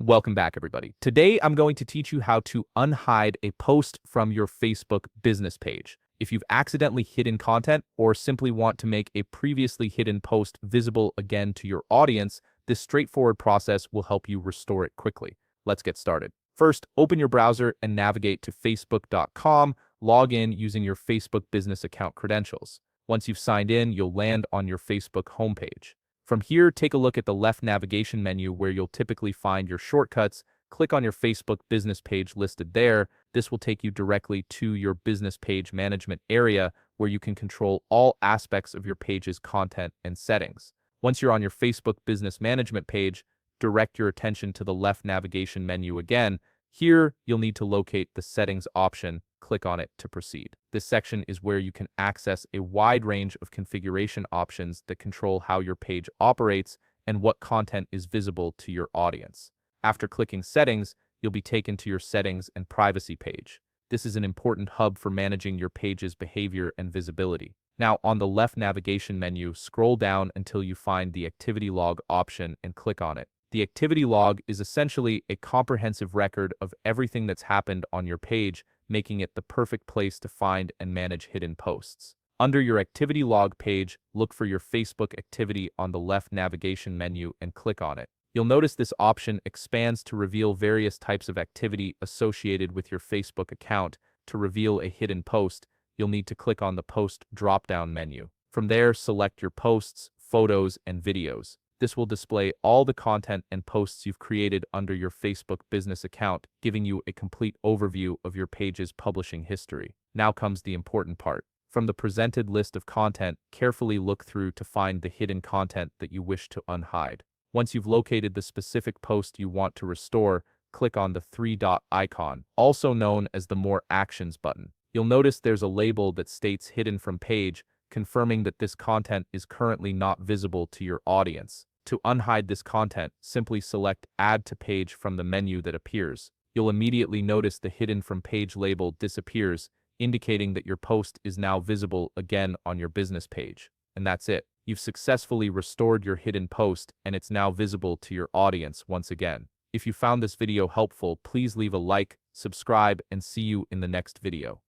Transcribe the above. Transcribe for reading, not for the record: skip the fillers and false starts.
Welcome back, everybody. Today, I'm going to teach you how to unhide a post from your Facebook business page. If you've accidentally hidden content or simply want to make a previously hidden post visible again to your audience, this straightforward process will help you restore it quickly. Let's get started. First, open your browser and navigate to facebook.com. Log in using your Facebook business account credentials. Once you've signed in, you'll land on your Facebook homepage. From here, take a look at the left navigation menu where you'll typically find your shortcuts. Click on your Facebook business page listed there. This will take you directly to your business page management area where you can control all aspects of your page's content and settings. Once you're on your Facebook business management page, direct your attention to the left navigation menu again. Here, you'll need to locate the settings option. Click on it to proceed. This section is where you can access a wide range of configuration options that control how your page operates and what content is visible to your audience. After clicking Settings, you'll be taken to your Settings and Privacy page. This is an important hub for managing your page's behavior and visibility. Now, on the left navigation menu, scroll down until you find the Activity Log option and click on it. The activity log is essentially a comprehensive record of everything that's happened on your page, making it the perfect place to find and manage hidden posts. Under your activity log page, look for your Facebook activity on the left navigation menu and click on it. You'll notice this option expands to reveal various types of activity associated with your Facebook account. To reveal a hidden post, you'll need to click on the Post drop-down menu. From there, select your posts, photos, and videos. This will display all the content and posts you've created under your Facebook business account, giving you a complete overview of your page's publishing history. Now comes the important part. From the presented list of content, carefully look through to find the hidden content that you wish to unhide. Once you've located the specific post you want to restore, click on the three-dot icon, also known as the More Actions button. You'll notice there's a label that states Hidden from Page, confirming that this content is currently not visible to your audience. To unhide this content, simply select Add to Page from the menu that appears. You'll immediately notice the Hidden from Page label disappears, indicating that your post is now visible again on your business page. And that's it. You've successfully restored your hidden post, and it's now visible to your audience once again. If you found this video helpful, please leave a like, subscribe, and see you in the next video.